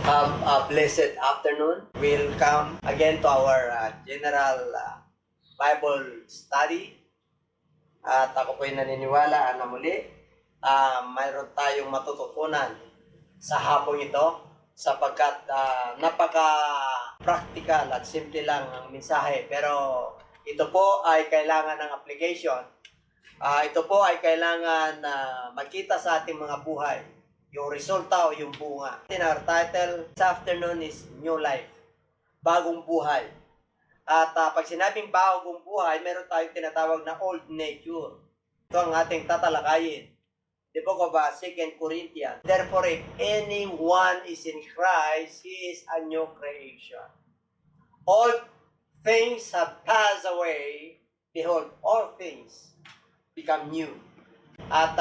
Have a blessed afternoon. We'll come again to our general Bible study. At ako po'y naniniwala na muli mayroon tayong matututunan sa hapong ito sapagkat napaka-practical at simple lang ang mensahe. Pero ito po ay kailangan ng application. Ito po ay kailangan makita sa ating mga buhay yung resulta o yung bunga. Our title this afternoon is New Life, bagong buhay. At pag sinabing bagong buhay, meron tayong tinatawag na old nature. Ito ang ating tatalakayin. The book of 2 Corinthians. Therefore, if anyone is in Christ, he is a new creation. All things have passed away. Behold, all things become new. At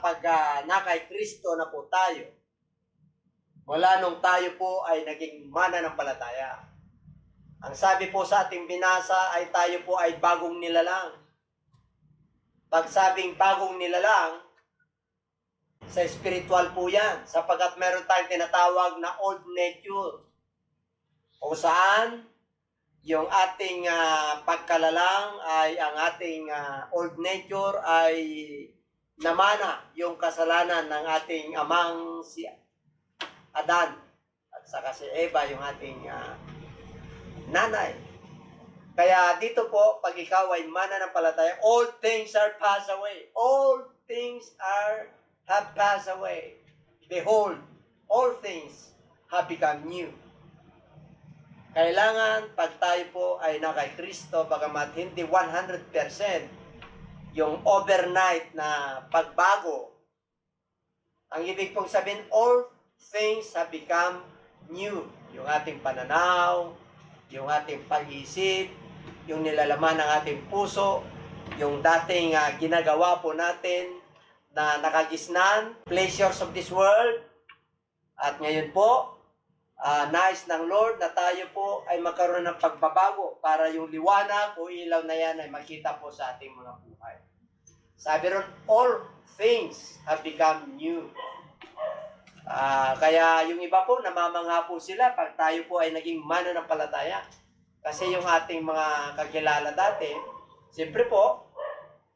pag nakay Kristo na po tayo, mula nung tayo po ay naging mananampalataya. Ang sabi po sa ating binasa ay tayo po ay bagong nilalang. Pag sabing bagong nilalang, sa spiritual po yan, sapagkat meron tayong tinatawag na old nature. O saan yung ating pagkalalang ay ang ating old nature ay namana yung kasalanan ng ating amang si Adan at saka si Eva yung ating nanay. Kaya dito po, pag ikaw ay mananampalataya, all things are passed away. All things have passed away. Behold, all things have become new. Kailangan pag tayo po ay nakay Kristo, bagamat hindi 100% yung overnight na pagbago. Ang ibig pong sabihin, all things have become new. Yung ating pananaw, yung ating pag-iisip, yung nilalaman ng ating puso, yung dating ginagawa po natin na nakagisnan, pleasures of this world. At ngayon po, nais ng Lord na tayo po ay magkaroon ng pagbabago para yung liwanag o ilaw na yan ay makita po sa ating mga buhay. Sabi ron, all things have become new. Kaya yung iba po, namamangha po sila pag tayo po ay naging mananampalataya. Kasi yung ating mga kakilala dati, siyempre po,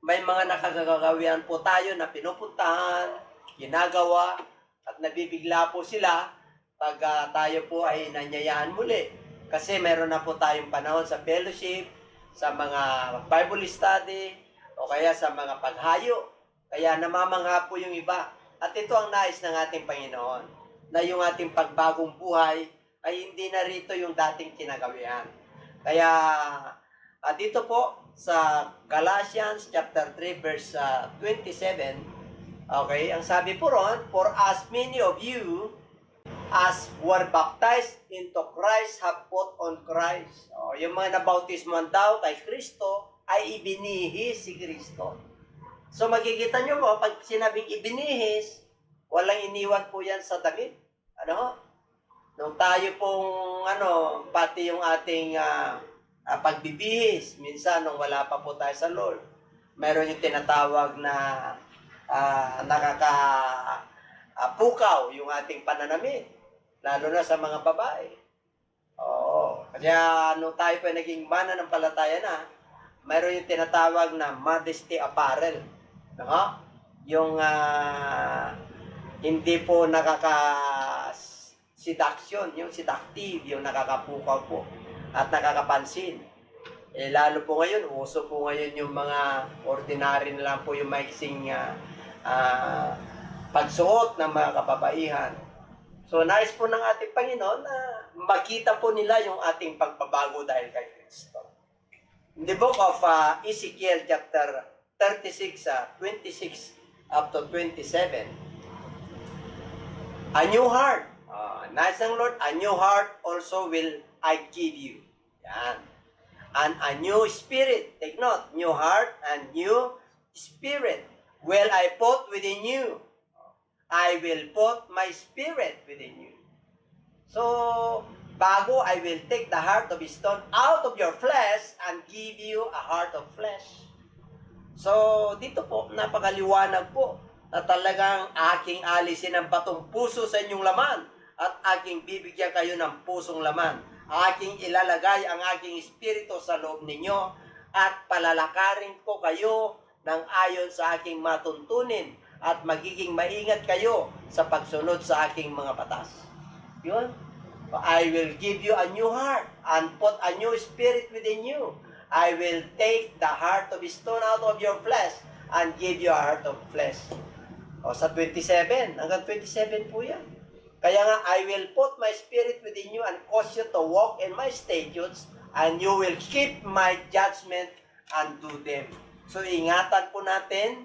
may mga nakagagawian po tayo na pinupuntahan, ginagawa, at nabibigla po sila pag tayo po ay nanyayaan muli. Kasi meron na po tayong panahon sa fellowship, sa mga Bible study, o kaya sa mga paghayo. Kaya namamangha po yung iba. At ito ang nais ng ating Panginoon, na yung ating pagbagong buhay ay hindi na rito yung dating kinagawian. Kaya dito po sa Galatians chapter 3 verse 27, okay, ang sabi po ron, for as many of you as were baptized into Christ have put on Christ. Yung mga nabautisman daw kay Kristo ay ibinihis si Kristo. So makikita nyo po, pag sinabing ibinihis, walang iniwan po yan sa damit. Nung tayo pong, pati yung ating pagbibihis, minsan nung wala pa po tayo sa Lord, meron yung tinatawag na nakakapukaw yung ating pananamit, lalo na sa mga babae. Kaya nung tayo pa naging mananampalataya na, meron yung tinatawag na modesty apparel. Yung hindi po seduction, yung seductive, yung nakakapukaw po at nakakapansin. Lalo po ngayon, uso po ngayon yung mga ordinary na lang po yung maiksing pagsuot ng mga kababaihan. So, nais po ng ating Panginoon na makita po nila yung ating pagbabago dahil kay Kristo. In the book of Ezekiel chapter 36, 26 up to 27, a new heart, nais ng Lord, a new heart also will I give you. Yan. And a new spirit, take note, new heart and new spirit will I put within you. I will put my spirit within you. So, bago, I will take the heart of stone out of your flesh and give you a heart of flesh. So, dito po, napakaliwanag po na talagang aking alisin ang batong puso sa inyong laman at aking bibigyan kayo ng pusong laman. Aking ilalagay ang aking espiritu sa loob ninyo at palalakarin ko kayo ng ayon sa aking matuntunin at magiging maingat kayo sa pagsunod sa aking mga batas. Yun. I will give you a new heart and put a new spirit within you. I will take the heart of stone out of your flesh and give you a heart of flesh. O sa 27, hanggang 27 po yan. Kaya nga, I will put my spirit within you and cause you to walk in my statutes, and you will keep my judgment and do them. So, ingatan po natin,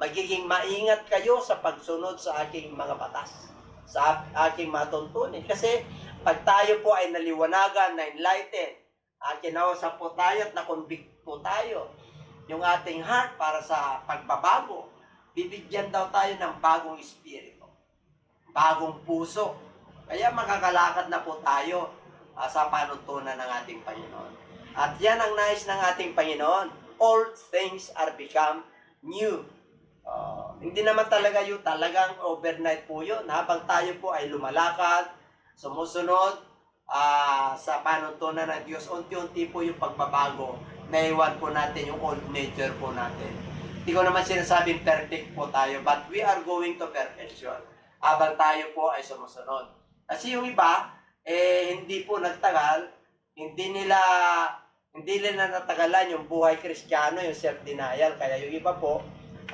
magiging maingat kayo sa pagsunod sa aking mga batas, sa aking matuntunin. Kasi, pag tayo po ay naliwanagan, na-enlighten, kinausap po tayo at na-convict po tayo, yung ating heart para sa pagbabago, bibigyan daw tayo ng bagong espiritu, bagong puso. Kaya makakalakad na po tayo sa panuntunan ng ating Panginoon. At yan ang nais ng ating Panginoon. All things are become new. Hindi naman talaga yun, talagang overnight po yun. Habang tayo po ay lumalakad, sumusunod sa panuntunan ng Diyos, unti-unti po yung pagbabago. Naiwan po natin yung old nature po natin. Hindi ko naman sinasabing perfect po tayo, but we are going to perfection habang tayo po ay sumusunod. Kasi yung iba, hindi po nagtagal, hindi nila natagalan yung buhay Kristiyano, yung self-denial. Kaya yung iba po,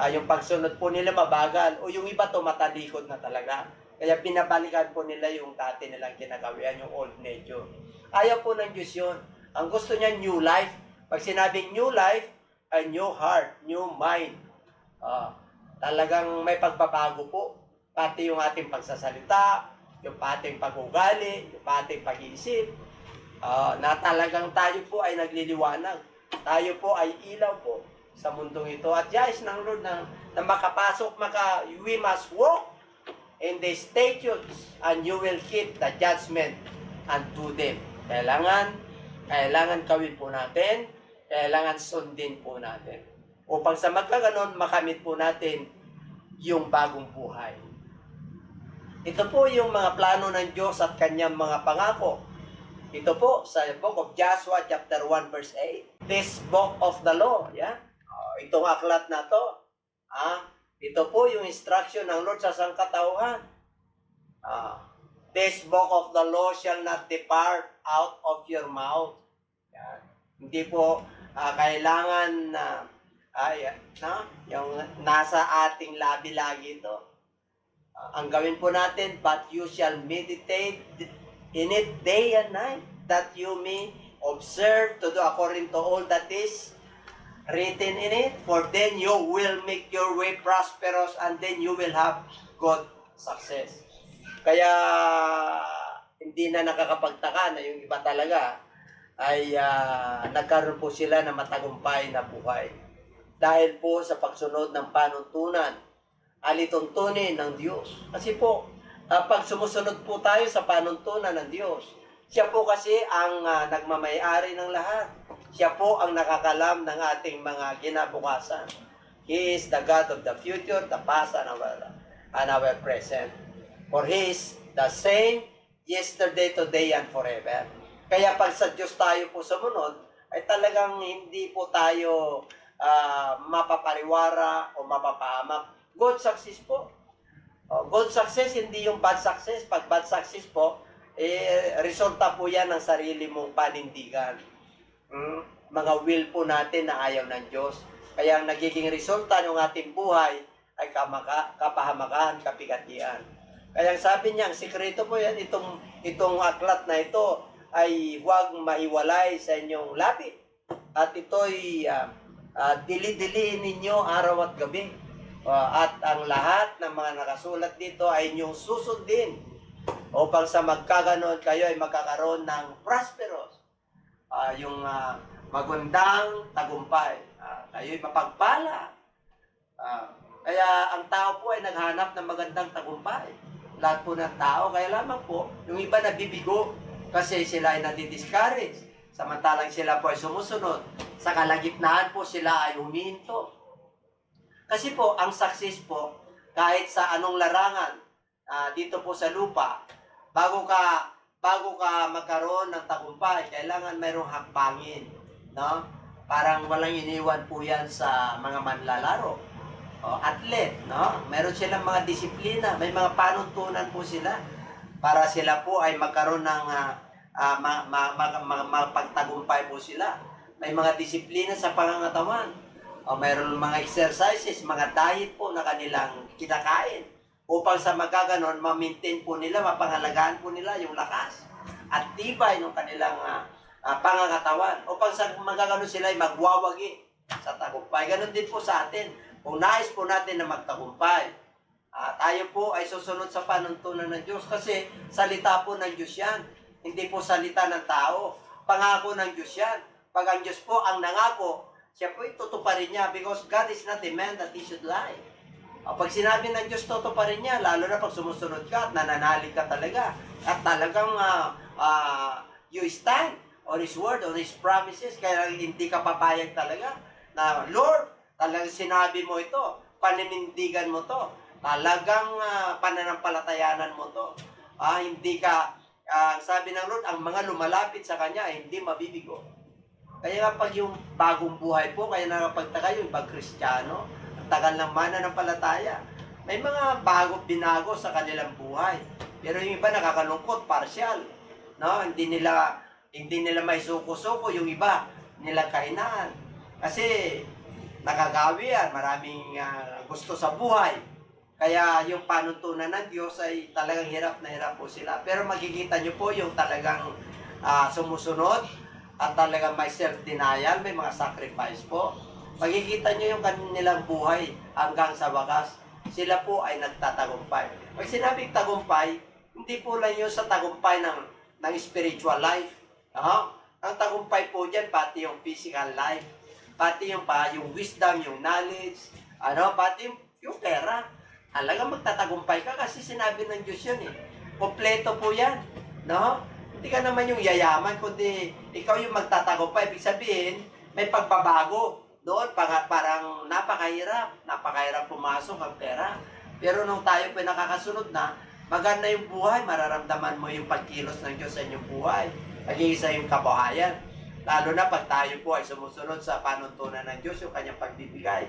yung pagsunod po nila mabagal, o yung iba tumatalikod na talaga. Kaya pinabalikan po nila yung dati nilang kinagawian, yung old nature. Ayaw po ng Diyos yun. Ang gusto niya, new life. Pag sinabing new life, ay new heart, new mind. Talagang may pagbabago po. Pati yung ating pagsasalita, yung ating pag-ugali, yung ating pag-iisip, na talagang tayo po ay nagliliwanag. Tayo po ay ilaw po sa mundong ito. At yais ng Lord na makapasok, we must walk in the statutes and you will keep the judgment and do them. Kailangan gawin po natin, kailangan sundin po natin. Upang sa magkaganon, makamit po natin yung bagong buhay. Ito po yung mga plano ng Diyos at kanyang mga pangako. Ito po sa book of Joshua chapter 1 verse 8. This book of the law, itong aklat na to. Ito po yung instruction ng Lord sa sangkatauhan. This book of the law shall not depart out of your mouth. Yan. Hindi po kailangan yung nasa ating labi lagi ito. Ang gawin po natin, but you shall meditate in it day and night, that you may observe to do according to all that is written in it, for then you will make your way prosperous and then you will have good success. Kaya hindi na nakakapagtaka na yung iba talaga ay nagkaroon po sila ng matagumpay na buhay dahil po sa pagsunod ng panuntunan, alituntunin ng Diyos. Kasi po, pag sumusunod po tayo sa panuntunan ng Diyos, siya po kasi ang nagmamay-ari ng lahat. Siya po ang nakakalam ng ating mga kinabukasan. He is the God of the future, the past, and our present. For He is the same yesterday, today, and forever. Kaya pag sa Diyos tayo po sumunod, ay talagang hindi po tayo mapapariwara o mapapahamak. Good success po. Good success, hindi yung bad success. Pag bad success po, resulta po yan ng sarili mong panindigan. Mga will po natin na ayaw ng Diyos. Kaya ang nagiging resulta ng ating buhay ay kapahamakan, kapigatian. Kaya sabi niya, ang sikreto po yan, itong aklat na ito ay huwag maiwalay sa inyong labi. At ito'y dili-diliin ninyo araw at gabi. At ang lahat ng mga nakasulat dito ay inyong susundin upang sa magkaganon kayo ay magkakaroon ng prosperous, yung magandang tagumpay. Kayo'y mapagpala. Kaya ang tao po ay naghanap ng magandang tagumpay. Lahat po ng tao, kaya lamang po, yung iba nabibigo kasi sila ay nadidiscourage. Samantalang sila po ay sumusunod. Sa kalagitnaan po sila ay huminto. Kasi po, ang success po, kahit sa anong larangan, dito po sa lupa, bago ka magkaroon ng tagumpay, kailangan mayroong hakbangin, no? Parang walang iniwan po yan sa mga manlalaro o athlete, no? Meron silang mga disiplina, may mga panuntunan po sila para sila po ay magkaroon ng mapagtagumpay po sila. May mga disiplina sa pangangatawan. O mayroon mga exercises, mga diet po na kanilang kinakain upang sa magaganon, ma-maintain po nila, mapangalagaan po nila yung lakas at tibay ng kanilang pangangatawan upang sa magaganon sila ay magwawagi sa tagumpay. Ganon din po sa atin. Kung nais po natin na magtagumpay, tayo po ay susunod sa panuntunan ng Diyos kasi salita po ng Diyos yan. Hindi po salita ng tao. Pangako ng Diyos yan. Pag ang Diyos po ang nangako, siya po itutuparin niya because God is not a man that he should lie. Pag sinabi ng Diyos, tutuparin niya, lalo na pag sumusunod ka at nananalig ka talaga. At talagang you stand on His word, on His promises, kaya hindi ka papayag talaga na, Lord, talagang sinabi mo ito, paninindigan mo to, talagang pananampalatayanan mo to. Hindi ka, sabi ng Lord, ang mga lumalapit sa Kanya ay hindi mabibigo. Kaya nga pag yung bagong buhay po, kaya nakapagtaka yung ibang Kristiyano, ang tagal ng mananampalataya, may mga binago sa kanilang buhay. Pero yung iba nakakalungkot, partial. No? Hindi nila may suko-suko, yung iba nila kainaan. Kasi nakagawi yan, maraming gusto sa buhay. Kaya yung panuntunan ng Diyos ay talagang hirap na hirap po sila. Pero makikita nyo po yung talagang sumusunod at talagang may self-denial, may mga sacrifice po. Makikita nyo yung kanilang buhay hanggang sa wakas. Sila po ay nagtatagumpay. Pag sinabing tagumpay, hindi po lang yun sa tagumpay ng spiritual life. Ang tagumpay po dyan, pati yung physical life, pati yung wisdom, yung knowledge, pati yung pera. Talagang magtatagumpay ka kasi sinabi ng Diyos yun eh. Kompleto po yan. No? Hindi ka naman yung yayaman, kundi ikaw yung magtatagumpay. Ibig sabihin, may pagbabago. Doon, parang napakahirap pumasok ang pera. Pero nung tayo po nakakasunod na, maganda yung buhay, mararamdaman mo yung pagkilos ng Diyos sa inyong buhay. Pag-iisa yung kabuhayan. Lalo na pag tayo po ay sumusunod sa panuntunan ng Diyos, yung kanyang pagbibigay.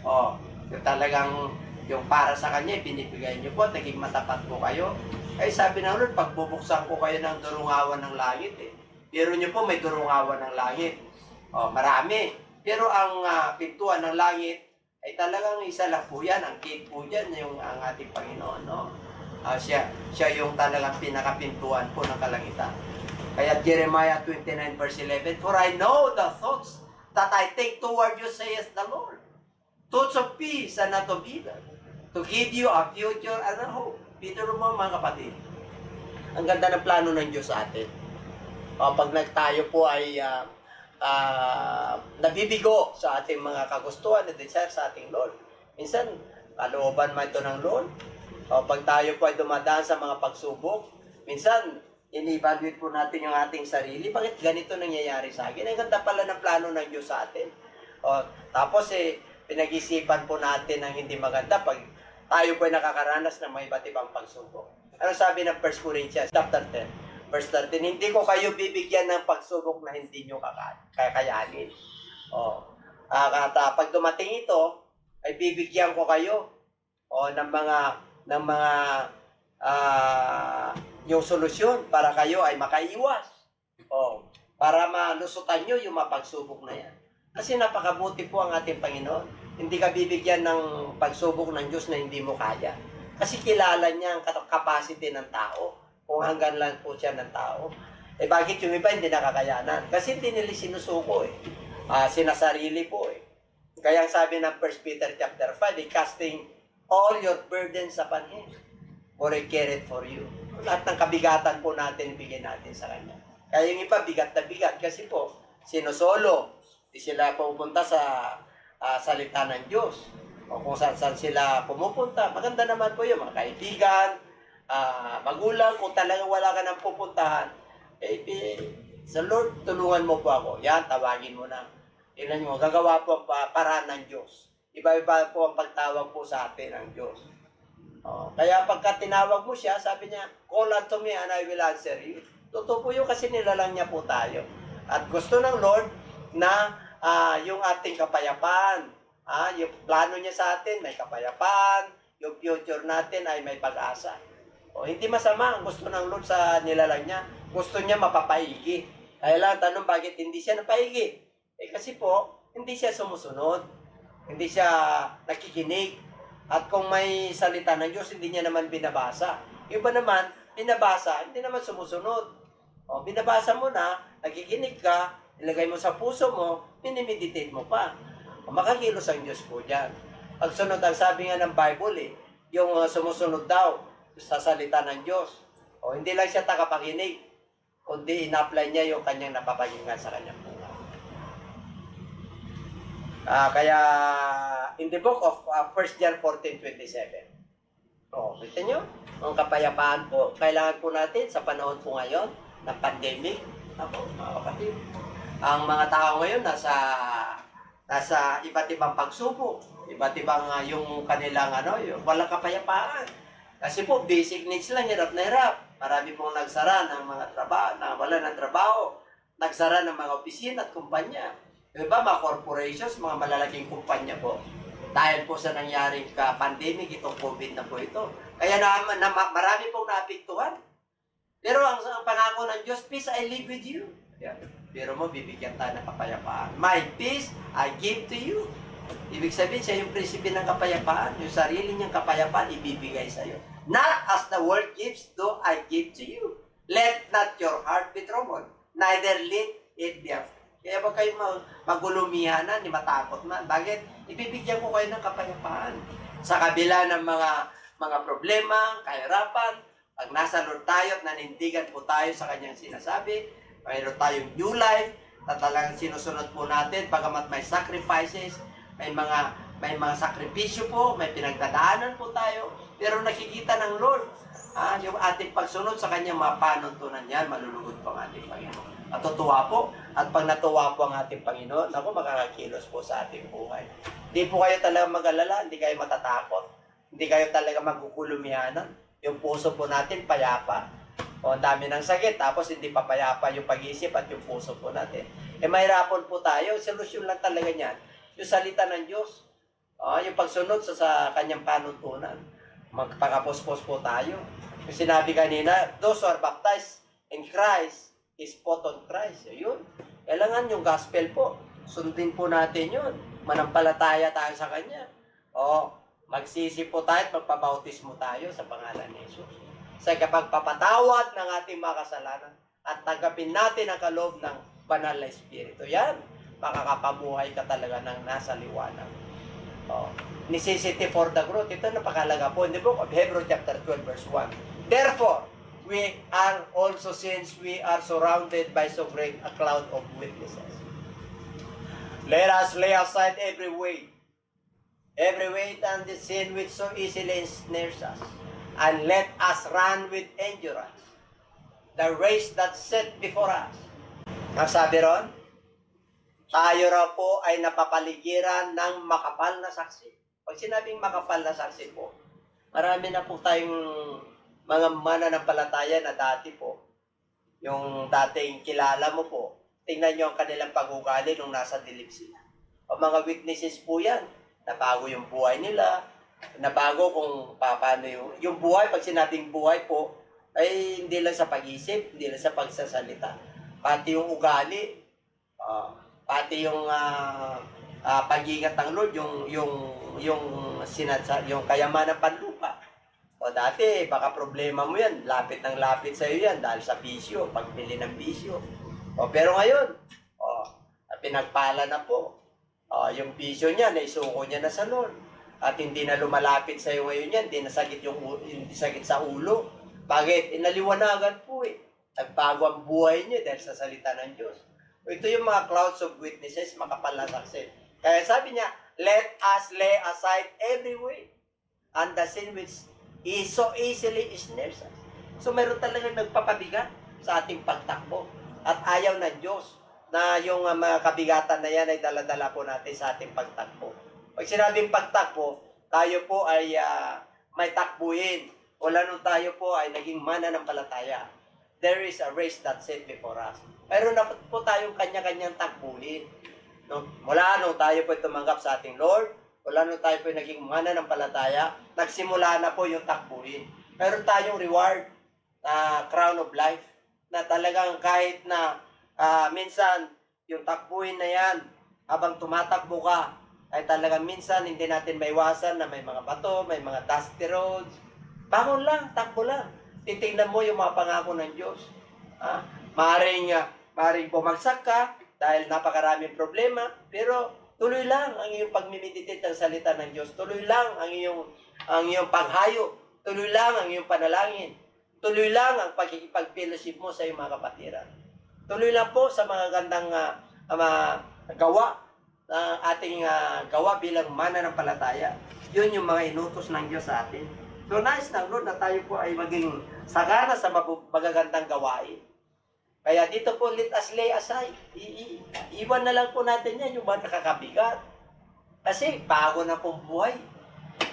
Yung talagang yung para sa kanya, binibigay niyo po, naging matapat po kayo. Ay sabi ng Lord, pagbubuksan ko kayo ng durungawan ng langit eh. Pero niyo po may durungawan ng langit. Marami. Pero ang pintuan ng langit ay talagang isa lang po yan. Ang gate po dyan, yung ang ating Panginoon. No? Siya yung talagang pinakapintuan po ng kalangitan. Kaya Jeremiah 29 verse 11, For I know the thoughts that I think toward you, says the Lord. Thoughts of peace and not of evil, to give you a future and a hope. Peter mo mga kapatid. Ang ganda ng plano ng Diyos sa atin. Pag tayo po ay nabibigo sa ating mga kagustuhan at desire sa ating Lord. Minsan, kalooban man ito ng Lord. Pag tayo po ay dumadaan sa mga pagsubok, minsan, in-evaluate po natin yung ating sarili. Bakit ganito nangyayari sa akin? Ang ganda pala ng plano ng Diyos sa atin. Tapos, pinag-isipan po natin ang hindi maganda pag tayo po ay nakakaranas ng mga iba't ibang pagsubok. Ano sabi ng 1 Corinthians chapter 10, verse 13, hindi ko kayo bibigyan ng pagsubok na hindi nyo kakayanin. Pag dumating ito, ay bibigyan ko kayo ng mga yung solusyon para kayo ay makaiwas. Para malusutan nyo yung mapagsubok na yan. Kasi napakabuti po ang ating Panginoon. Hindi ka bibigyan ng pagsubok ng Diyos na hindi mo kaya. Kasi kilala niya ang capacity ng tao. Kung hanggang lang po siya ng tao. Bakit yung iba hindi nakakayanan? Kasi hindi nila sinusuko eh. Sinasarili po eh. Kaya ang sabi ng 1 Peter chapter 5, casting all your burdens upon Him, for He carried for you. Lahat ng kabigatan po natin, ibigay natin sa Kanya. Kaya yung iba, bigat na bigat. Kasi po, sinusolo. Di sila pupunta sa salita ng Diyos. O kung saan sila pumupunta. Maganda naman po yun, mga kaibigan, magulang, kung talagang wala ka nang pupuntahan, sa Lord, tulungan mo po ako. Yan, tawagin mo na. Tingnan mo, gagawa po ang paraan ng Diyos. Iba-iba po ang pagtawag po sa atin ng Diyos. Kaya pagka tinawag mo siya, sabi niya, call unto me and I will answer you. Totoo po yun kasi nilalang niya po tayo. At gusto ng Lord na yung ating kapayapaan, yung plano niya sa atin, may kapayapaan, yung future natin ay may pag-asa. Hindi masama ang gusto ng Lord sa nilalang niya. Gusto niya mapapaigi. Kaya lang tanong, bakit hindi siya napaigi? Kasi po, hindi siya sumusunod. Hindi siya nakikinig. At kung may salita ng Diyos, hindi niya naman binabasa. Yung iba naman, binabasa, hindi naman sumusunod. Binabasa mo na, nakikinig ka, ilagay mo sa puso mo, minimeditate mo pa. Makakilos ang Diyos po dyan. Pagsunod, ang sabi nga ng Bible, yung sumusunod daw sa salita ng Diyos. Hindi lang siya tagapakinig, kundi ina-apply niya yung kanyang napapakinggan sa kanyang buhay. Kaya, in the book of 1 John 14:27, kita nyo? Ang kapayapaan po, kailangan po natin sa panahon po ngayon ng pandemic. Mga kapatid, ang mga tao ngayon nasa iba't ibang pagsubok, iba't ibang yung kanilang yung walang kapayapaan. Kasi po, basic needs lang, hirap na hirap. Marami pong nagsara ng mga trabaho, na wala ng trabaho, nagsara ng mga opisina at kumpanya. Diba, mga corporations, mga malalaking kumpanya po. Dahil po sa nangyaring pandemic, itong COVID na po ito. Kaya marami pong naapektuhan. Pero ang pangako ng Diyos, peace I live with you. Pero mo, bibigyan tayo ng kapayapaan. My peace I give to you. Ibig sabihin, siya yung prinsipe ng kapayapaan. Yung sarili niyang kapayapaan, ibibigay sa iyo. Not as the world gives, do I give to you. Let not your heart be troubled, neither let it be afraid. Kaya wag kayong magulumihanan, ni matakot man. Bakit? Ibibigyan ko kayo ng kapayapaan. Sa kabila ng mga problema, kahirapan, pag nasa Lord tayo at nanindigan po tayo sa kanyang sinasabi, mayroon tayong new life, na talagang sinusunod po natin, bagamat may sacrifices, may mga sakripisyo po, may pinagdadaanan po tayo, pero nakikita ng Lord, yung ating pagsunod sa kanyang mga panuntunan yan, malulugod po ang ating Panginoon. Natutuwa po, at pag natuwa po ang ating Panginoon, makakakilos po sa ating buhay. Hindi po kayo talaga mag-alala, hindi kayo matatakot, hindi kayo talaga magkukulumihanan. Yung puso po natin payapa. Ang dami ng sakit, tapos hindi pa payapa yung pag-iisip at yung puso po natin. Mahirapon po tayo, solusyon lang talaga niyan. Yung salita ng Diyos, yung pagsunod sa kanyang panuntunan. Magpakapuspos po tayo. Yung sinabi kanina, those who are baptized in Christ is put on Christ. Yun. Kailangan yung gospel po. Sundin po natin yun. Manampalataya tayo sa Kanya. Magsisi po tayo at magpabautismo tayo sa pangalan ni Jesus. Sa kapagpapatawad ng ating mga kasalanan at tanggapin natin ang kaloob ng banal na Espiritu. Yan. Makakapamuhay ka talaga ng nasa liwanag. Necessity for the growth. Ito napakalaga po in the book of Hebrews chapter 12 verse 1. Therefore, we are also, since we are surrounded by so great a cloud of witnesses, let us lay aside every weight and the sin which so easily ensnares us, and let us run with endurance the race that's set before us. Ang sabi ron, tayo raw po ay napapaligiran ng makapal na saksi. Pag sinabing makapal na saksi po, marami na po tayong mga mananampalataya na dati po, yung dating kilala mo po, tingnan nyo ang kanilang pag-ugali nung nasa dilim sila. O mga witnesses po yan, nabago yung buhay nila, nabago kung paano yung buhay, pag sinabing buhay po, ay hindi lang sa pag-isip, hindi lang sa pagsasalita, pati yung ugali, pati yung pag-iingat ng Lord, yung kayamanan ng panlupa. Dati, baka problema mo yan, lapit ng lapit sa iyo yan, dahil sa bisyo, pagpili ng bisyo. Pero ngayon, pinagpala na po. Yung bisyo niya, naisuko niya na sa Lord. At hindi na lumalapit sa iyo ngayon yan, hindi sakit sa ulo. Bakit? Inaliwanagan po Nagbago ang buhay niya dahil sa salita ng Diyos. Ito yung mga clouds of witnesses, makapal na saksi. Kaya sabi niya, let us lay aside every weight and the sin which is so easily ensnares us. So meron talagang nagpapabigat sa ating pagtakbo. At ayaw ng Diyos na yung mga kabigatan na yan ay daladala po natin sa ating pagtakbo. Pag sinabing pagtakbo, tayo po ay may takbuhin. Wala nung tayo po ay naging mananampalataya. There is a race that's set before us. Pero dapat po tayong kanya-kanyang takbuhin. No? Mula nung tayo po tumanggap sa ating Lord, wala nung tayo po naging mananampalataya, nagsimula na po yung takbuhin. Meron tayong reward, crown of life, na talagang kahit na minsan yung takbuhin na yan, habang tumatakbo ka, ay talagang minsan hindi natin maiwasan na may mga bato, may mga dusty roads. Bangon lang, takbo lang. Titingnan mo yung mga pangako ng Diyos. Maaring bumagsak ka dahil napakaraming problema, pero tuloy lang ang iyong pagmimeditate ng salita ng Diyos. Tuloy lang ang iyong paghayo. Tuloy lang ang iyong panalangin. Tuloy lang ang pagkikipag-fellowship mo sa iyong mga kapatiran. Tuloy lang po sa mga gandang gawa na ating gawa bilang mananampalataya. Yun yung mga inutos ng Diyos sa atin. So, nais ng Lord na tayo po ay maging sagana sa magagandang gawain. Kaya dito po, let us lay aside. Iwan na lang po natin yan, yung mga nakakabigat. Kasi, bago na pong buhay.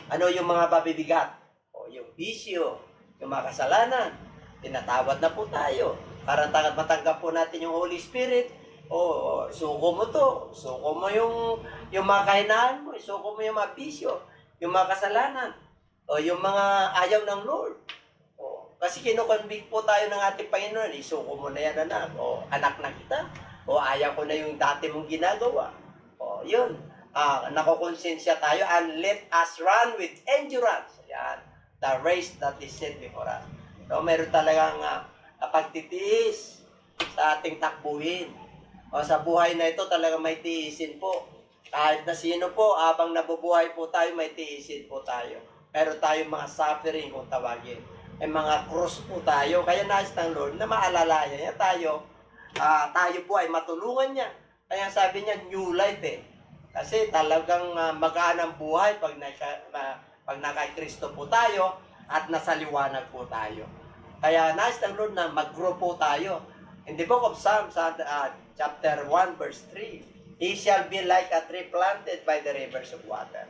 Ano yung mga babibigat? O, yung bisyo, yung mga kasalanan. Tinatawad na po tayo. Para matanggap po natin yung Holy Spirit. O, suko mo to. Suko mo yung mga kahinaan mo. Suko mo yung mga bisyo. Yung mga kasalanan. O, yung mga ayaw ng Lord. O, kasi kinukonvict po tayo ng ating Panginoon. Isuko mo na yan, anak. O, anak na kita. O, ayaw ko na yung dati mong ginagawa. O, yun. Nakukonsensya tayo. And let us run with endurance. Yan. The race that is set before us. So, meron talagang pagtitiis sa ating takbuhin. O, sa buhay na ito talaga may tiisin po. Kahit na sino po, habang nabubuhay po tayo, may tiisin po tayo. Pero tayo mga suffering kung tawagin. May mga cross po tayo. Kaya nais ng Lord na maalalayan niya tayo. Tayo po ay matulungan niya. Kaya sabi niya, new life eh. Kasi talagang magaan ang buhay pag nakay Kristo po tayo at nasa liwanag po tayo. Kaya nais ng Lord na mag-grow po tayo. In the book of Psalms, chapter 1, verse 3, He shall be like a tree planted by the rivers of water,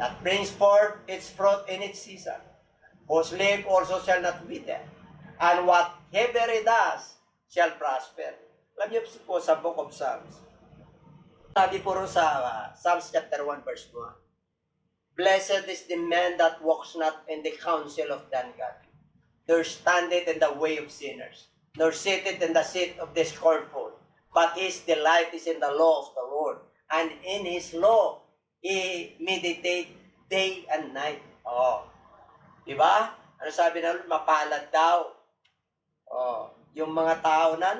that brings forth its fruit in its season, whose leaf also shall not wither, and whatever he does shall prosper. Alam niyo po sa book of Psalms, sabi po rin sa Psalms chapter 1, verse 1, Blessed is the man that walks not in the counsel of the ungodly, nor standeth in the way of sinners, nor sitteth in the seat of the scornful, but his delight is in the law of the Lord, and in his law he meditate day and night. Oh, diba? Ano sabi na Lord? Mapalad daw. Oh, yung mga tao na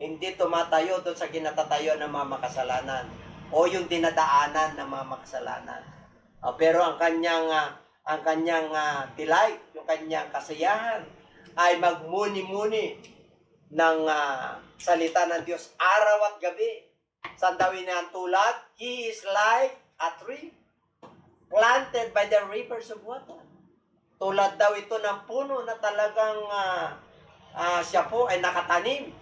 hindi tumatayo doon sa kinatatayo ng mga makasalanan o yung dinadaanan ng mga makasalanan. Pero ang kanyang delight, yung kanyang kasiyahan ay magmuni-muni ng salita ng Diyos araw at gabi. Saan daw niya ang tulad? He is like a tree planted by the rivers of water. Tulad daw ito ng puno na talagang siya po ay nakatanim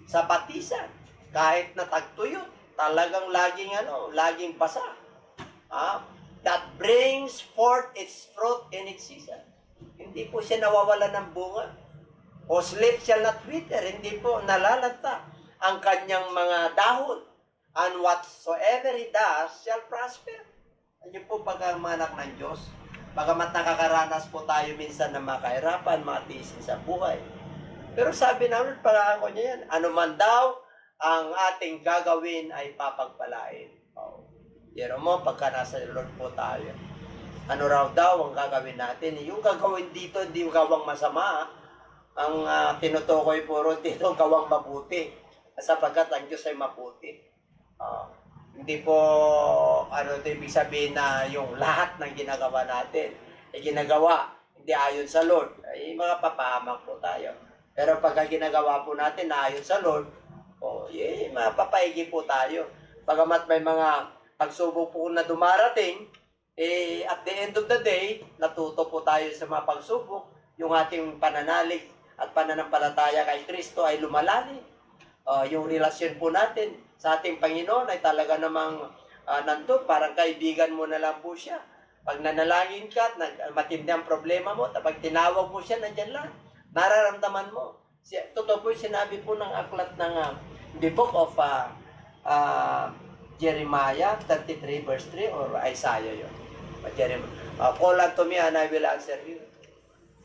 sa patisan. Kahit na tagtuyot, talagang laging basa. That brings forth its fruit in its season. Hindi po siya nawawala ng bunga. Whose leaf shall not wither, hindi po nalalanta ang kanyang mga dahon. And whatsoever he does shall prosper. Ano po pagkamanak ng Diyos? Bagamat nakakaranas po tayo minsan ng mga kahirapan, mga tiisin sa buhay. Pero sabi namin, pangako niya yan, ano man daw ang ating gagawin ay papagpalain. Pero mo, pagka nasa Lord po tayo, ano raw daw ang gagawin natin? Yung gagawin dito, hindi yung gawang masama. Ang tinutukoy po rin dito, gawang mabuti. Sapagkat ang Diyos ay mabuti. Hindi po, ito ibig sabihin na yung lahat ng ginagawa natin, ay ginagawa, hindi ayon sa Lord. Ay mga papahamak po tayo. Pero pagka ginagawa po natin na ayon sa Lord, mapapaigi po tayo. Bagamat may mga pagsubok po na dumarating, at the end of the day, natuto po tayo sa mga pagsubok, yung ating pananalig at pananampalataya kay Kristo ay lumalalim. Yung relasyon po natin sa ating Panginoon ay talaga namang nandun, parang kaibigan mo na lang po siya. Pag nanalangin ka, matindi ang problema mo, pag tinawag mo siya, nandiyan lang. Nararamdaman mo. Totoo po yung sinabi po ng aklat ng the book of Jeremiah 33 verse 3 or Isaiah yun. Call unto me and I will answer you.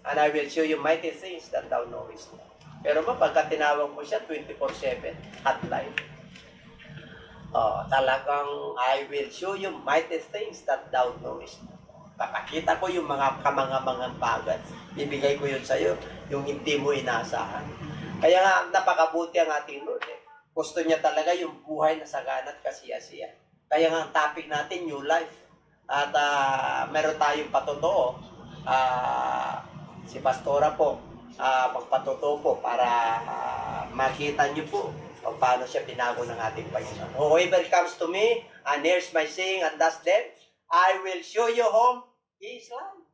And I will show you mighty things that thou knowest not. Pero pagka tinawag mo siya 24/7, hotline. Talagang I will show you mighty things that thou knowest not. Papakita ko yung mga kamangamangang bagay. Ibigay ko yun sa'yo, yung hindi mo inaasahan. Kaya nga, napakabuti ang ating Lord. Gusto niya talaga yung buhay na sagana at kasiya-siya. Kaya nga, ang topic natin, new life. At meron tayong patotoo. Si Pastora po, magpatotoo po para makita niyo po kung paano siya binago ng ating Panginoon. Whoever comes to me and hears my saying and does them, I will show you whom he is like.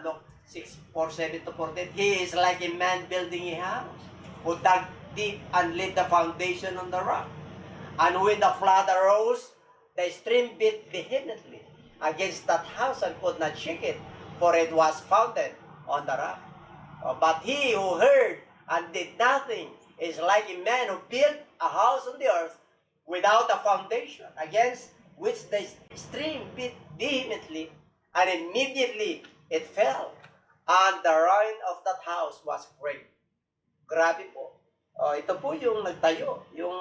Look, 6:4-7-14. He is like a man building a house who dug deep and laid the foundation on the rock. And when the flood arose, the stream beat vehemently against that house and could not shake it, for it was founded on the rock. But he who heard and did nothing is like a man who built a house on the earth without a foundation, against which the stream beat vehemently, and immediately it fell, and the ruin of that house was great. Grabe po. Ito po yung nagtayo, yung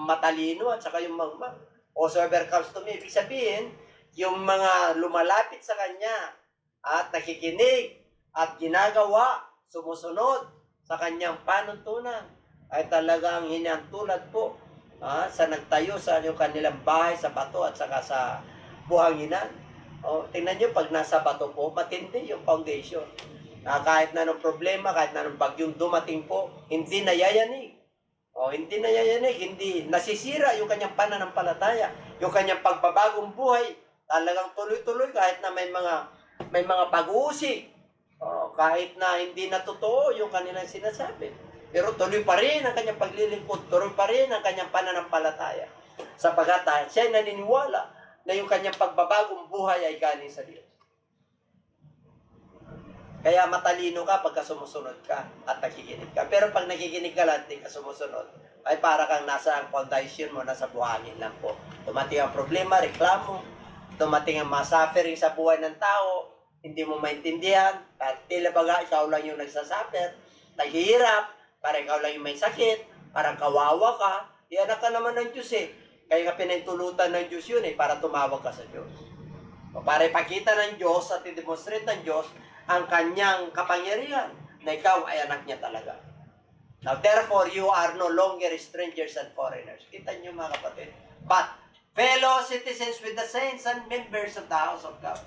matalino at saka yung magmag. Whosoever comes to me, ibig sabihin, yung mga lumalapit sa kanya at nakikinig at ginagawa, sumusunod sa kanyang panuntunan, ay talagang hinantulad po sa nagtayo sa kanilang bahay sa bato at saka sa buhanginan. Tingnan nyo, pag nasa bato po, matindi yung foundation. Kahit na anong problema, kahit na anong bagyong dumating po, hindi nayayanig. Hindi nayayanig, hindi nasisira yung kanyang pananampalataya, yung kanyang pagbabagong buhay, talagang tuloy-tuloy kahit na may mga pag-uusig, kahit na hindi na totoo yung kanilang sinasabi. Pero tuloy pa rin ang kanyang paglilingkod, tuloy pa rin ang kanyang pananampalataya. Sapagat siya ay naniniwala na yung kanyang pagbabagong buhay ay galing sa Diyos. Kaya matalino ka pagka sumusunod ka at nakikinig ka. Pero pag nakikinig ka lang, hindi ka sumusunod, ay para kang nasa ang foundation mo, nasa buhangin lang po. Dumating ang problema, reklamo, dumating ang mga suffering sa buhay ng tao, hindi mo maintindihan, at tila baga ikaw lang yung nagsasuffer, naghihirap, para ikaw lang yung may sakit, parang kawawa ka, anak ka naman ng Diyos eh. Kaya nga pinahintulutan ng Diyos yun eh, para tumawag ka sa Diyos. Para ipakita ng Diyos at i-demonstrate ng Diyos ang kanyang kapangyarihan na ikaw ay anak niya talaga. Now, therefore, you are no longer strangers and foreigners. Kita niyo mga kapatid. But, fellow citizens with the saints and members of the house of God.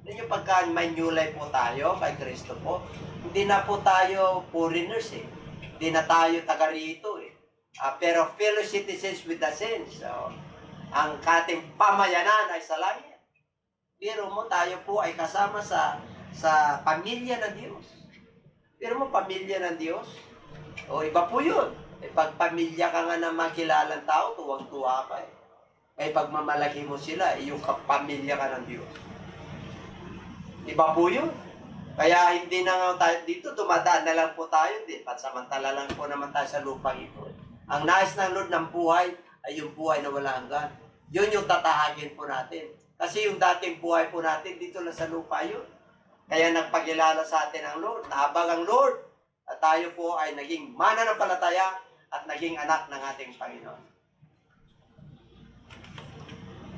Hindi nyo pagka may new life po tayo, kay Kristo po, hindi na po tayo foreigners eh. Hindi na tayo taga rito eh. Pero fellow citizens with the saints. Ang ating pamayanan ay sa langit. Pero mo tayo po ay kasama sa pamilya ng Diyos. Pero mo pamilya ng Diyos. Iba po yun. Pag pamilya ka nga na makilalang tao, tuwang-tuwa ka eh. Pag mamalaki mo sila, yung pamilya ka ng Diyos. Iba po yun. Kaya hindi na nga tayo dito, dumadaan na lang po tayo. Pansamantala lang po naman tayo sa lupang ito. Ang nais ng Lord ng buhay ay yung buhay na wala hanggan. Yun yung tatahagin po natin. Kasi yung dating buhay po natin, dito lang sa lupa yun. Kaya nagpakilala sa atin ang Lord. Nahabag ang Lord. At tayo po ay naging mananampalataya at naging anak ng ating Panginoon.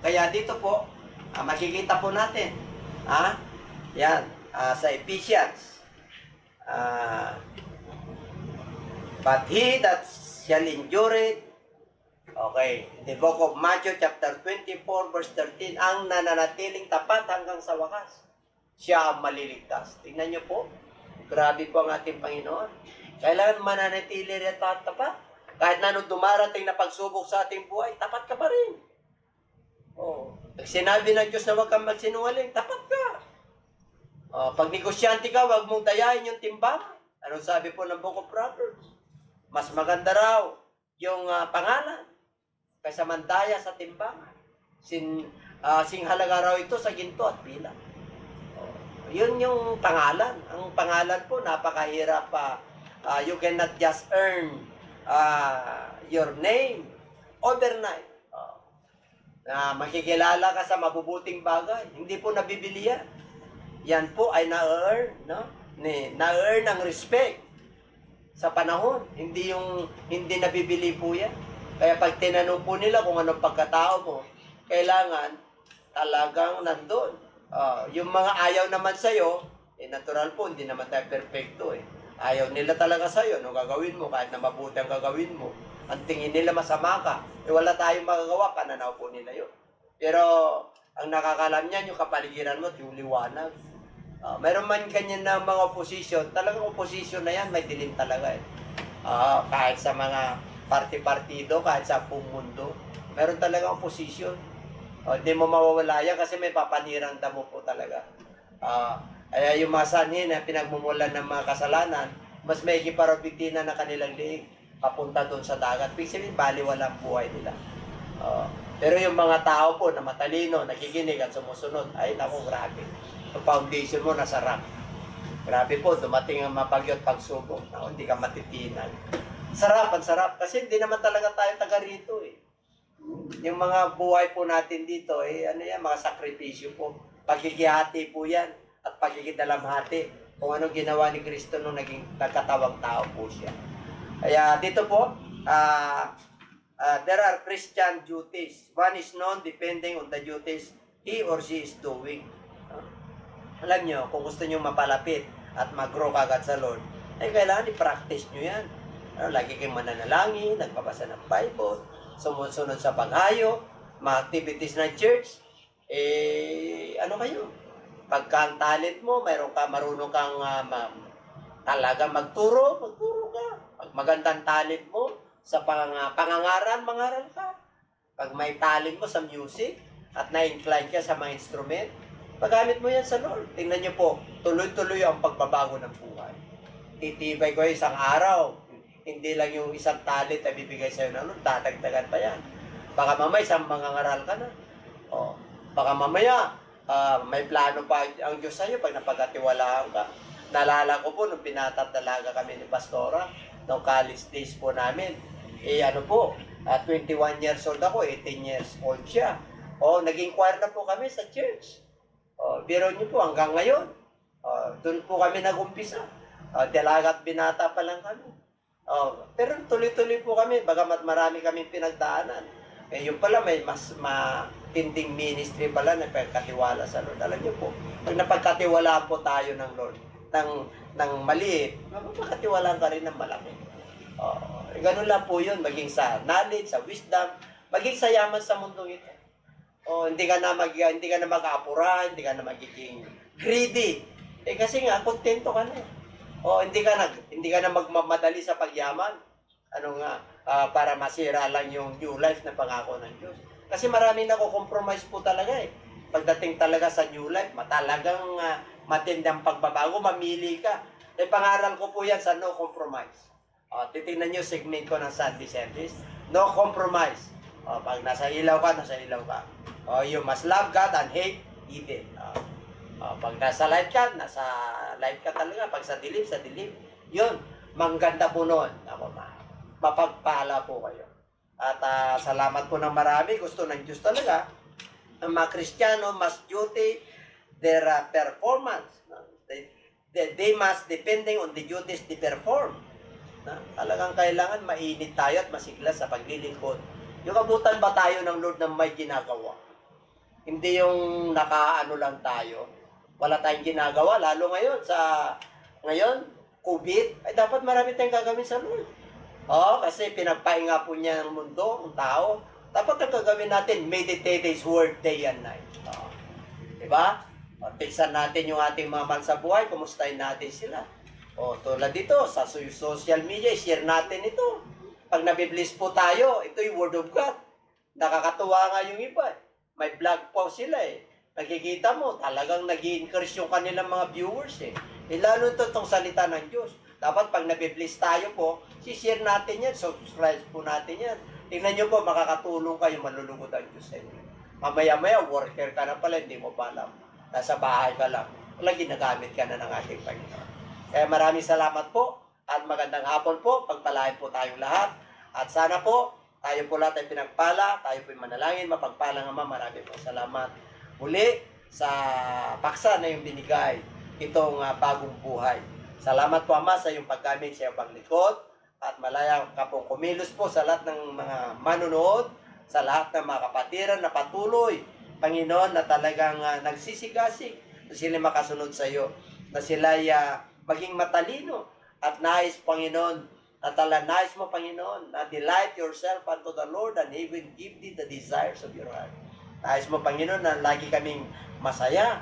Kaya dito po, makikita po natin. Yan. Sa Ephesians. But he that shall endure it, okay, the book of Matthew chapter 24 verse 13, ang nananatiling tapat hanggang sa wakas, siya ang maliligtas. Tingnan niyo po, grabe po ang ating Panginoon. Kailangan mananatili rin tapat. Kahit na nung dumarating na pagsubok sa ating buhay, tapat ka pa rin. Pag sinabi ng Diyos na huwag kang magsinungaling, tapat ka. Pag negosyante ka, huwag mong dayain yung timbangan. Anong sabi po ng Book of Proverbs? Mas maganda raw yung pangalan kaysa mandaya sa timbangan. Singhalaga raw ito sa ginto at pila. Yun yung pangalan. Ang pangalan po, napakahirap pa. You cannot just earn your name overnight. Na makikilala ka sa mabubuting bagay. Hindi po nabibili yan. Yan po ay na-earn, no? Na-earn ang respect sa panahon. Hindi nabibili po yan. Kaya pag tinanong po nila kung anong pagkatao mo, kailangan talagang nandun. Yung mga ayaw naman sa'yo, natural po, hindi naman tayo perfecto eh. Ayaw nila talaga sa'yo, no, gagawin mo, kahit na mabuti ang gagawin mo. Ang tingin nila masama ka, wala tayong magagawa, pananaw po nila yun. Pero, ang nakakalam niyan, yung kapaligiran mo, yung liwanag. Mayroon man ganyan na mga opposition, talagang opposition na yan, may dilim talaga eh. Kahit sa mga party-partido, kahit sa buong mundo, meron talagang opposition. Hindi mo mawawala yan kasi may papanirang damo po talaga. Kaya yung mga sanhin na pinagmumulan ng mga kasalanan, mas may ikiparabiktina na kanilang liig papunta doon sa dagat. Ibig baliwala ang buhay nila. Pero yung mga tao po na matalino, nakikinig at sumusunod, ay naku, grabe. Yung foundation mo nasa rock. Grabe po, dumating ang mapagyo at pagsubok. Naku, hindi ka matitinan. Sarap, ang sarap. Kasi hindi naman talaga tayo taga rito eh. Yung mga buhay po natin dito, mga sakripisyo po. Pagkikihati po yan at pagkikidalamhati. Kung anong ginawa ni Kristo nung nagkatawang tao po siya. Kaya dito po, there are Christian duties. One is known depending on the duties he or she is doing. Alam nyo, kung gusto nyo mapalapit at mag-grow kagad sa Lord, ay kailangan i-practice nyo yan. Lagi kayong mananalangin, nagbabasa ng Bible, sumusunod sa paghayo, mga activities ng church, ano kayo? Pagka ang talent mo, marunong kang talaga magturo ka. Pag magandang talent mo, sa pangangaral, mangaral ka. Pag may talent mo sa music, at na-incline ka sa mga instrument, paggamit mo yan sa Lord. Tingnan nyo po, tuloy-tuloy ang pagbabago ng buhay. Titibay ko isang araw, hindi lang yung isang talent na bibigay sa'yo na Lord, dadagdagan pa yan. Baka mamaya isang mangangaral ka na. Baka mamaya, may plano pa ang Diyos sa'yo pag napagkatiwalaan ka. Naalala ko po, nung pinatatalaga kami ni Pastora, nung college days po namin, 21 years old ako, 18 years old siya. Naging choir na po kami sa church. Biro niyo po, hanggang ngayon, doon po kami nag-umpisa. Dalaga at binata pa lang kami. Pero tuloy-tuloy po kami, bagamat marami kaming pinagdaanan. Yung pala, may mas matinding ministry pala na pagkatiwala sa Lord. Alam niyo po, pag napagkatiwalaan po tayo ng Lord, ng maliit, mapagkatiwalaan ka rin ng malaki. Ganun lang po yun, maging sa knowledge, sa wisdom, maging sa yaman sa mundong ito. Hindi ka na mag-aapura, hindi ka na magiging greedy. Kasi nga, kontento ka na. Hindi ka na magmamadali sa pagyaman. Para masira lang yung new life na pangako ng Diyos. Kasi maraming nako-compromise po talaga eh. Pagdating talaga sa new life, talagang matindang pagbabago, mamili ka. Pangaral ko po yan sa no compromise. Titingnan nyo segment ko ng Sunday service. No compromise. Pag nasa ilaw ka, nasa ilaw ka. You must love God and hate evil. Pag nasa light ka talaga. Pag sa dilim, sa dilim. Yun, mangganda po noon. Mapagpala po kayo. At salamat po ng marami. Gusto ng Diyos talaga. Ang mga Kristiyano must duty their performance. They must depending on the duties they perform. Talagang kailangan mainit tayo at masigla sa paglilingkod. Yung abutan ba tayo ng Lord na may ginagawa? Hindi yung nakaano lang tayo. Wala tayong ginagawa. Lalo ngayon, COVID, ay dapat marami tayong gagawin sa Lord. Kasi pinagpahinga po niya ng mundo, ng tao. Dapat ang gagawin natin, meditate His word day and night. Diba? Tiksan natin yung ating mga mahal sa buhay, kumustahin natin sila. Tulad dito, sa social media, share natin ito. Pag nabibless po tayo, ito yung word of God. Nakakatuwa nga yung iba. May vlog po sila eh. Nakikita mo, talagang nag-i-increase yung kanilang mga viewers eh. Lalo ito itong salita ng Diyos. Dapat pag nabibless tayo po, share natin yan, subscribe po natin yan. Tingnan nyo po, makakatulong kayo, malulugod ang Diyos sa inyo. Mamaya-maya, worker ka na pala, hindi mo pa alam. Nasa bahay ka lang. Wala, ginagamit ka na ng ating Panginoon. Kaya maraming salamat po at magandang hapon po. Pagpalain po tayong lahat. At sana po, tayo po lahat ay pinagpala, tayo po ay manalangin, mapagpalang Ama. Maraming po salamat muli sa paksa na yung binigay itong bagong buhay. Salamat po Ama sa iyong paggamit sa iyong paglingkod at malaya ka pong kumilos po sa lahat ng mga manunood, sa lahat ng mga kapatiran na patuloy, Panginoon, na talagang nagsisigasig na sila makasunod sa iyo, na sila maging matalino at nais, Panginoon, at nais mo, Panginoon, na delight yourself unto the Lord and He will give thee the desires of your heart. Nais mo, Panginoon, na lagi kaming masaya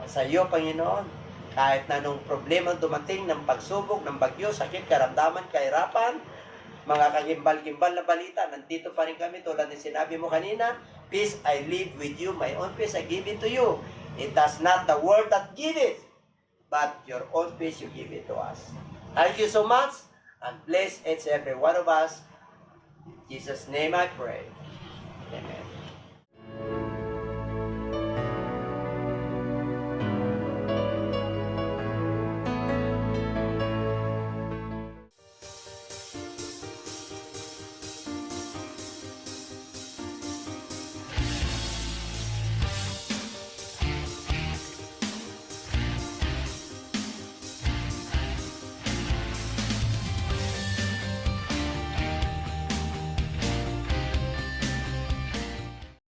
sa iyo, Panginoon. Kahit na nung problema dumating ng pagsubok, ng bagyo, sakit, karamdaman, kahirapan, mga kagimbal-gimbal na balita, nandito pa rin kami tulad ng sinabi mo kanina, peace I leave with you, my own peace I give it to you. It does not the world that give it, but your own peace you give it to us. Thank you so much, and bless each every one of us. In Jesus' name I pray. Amen.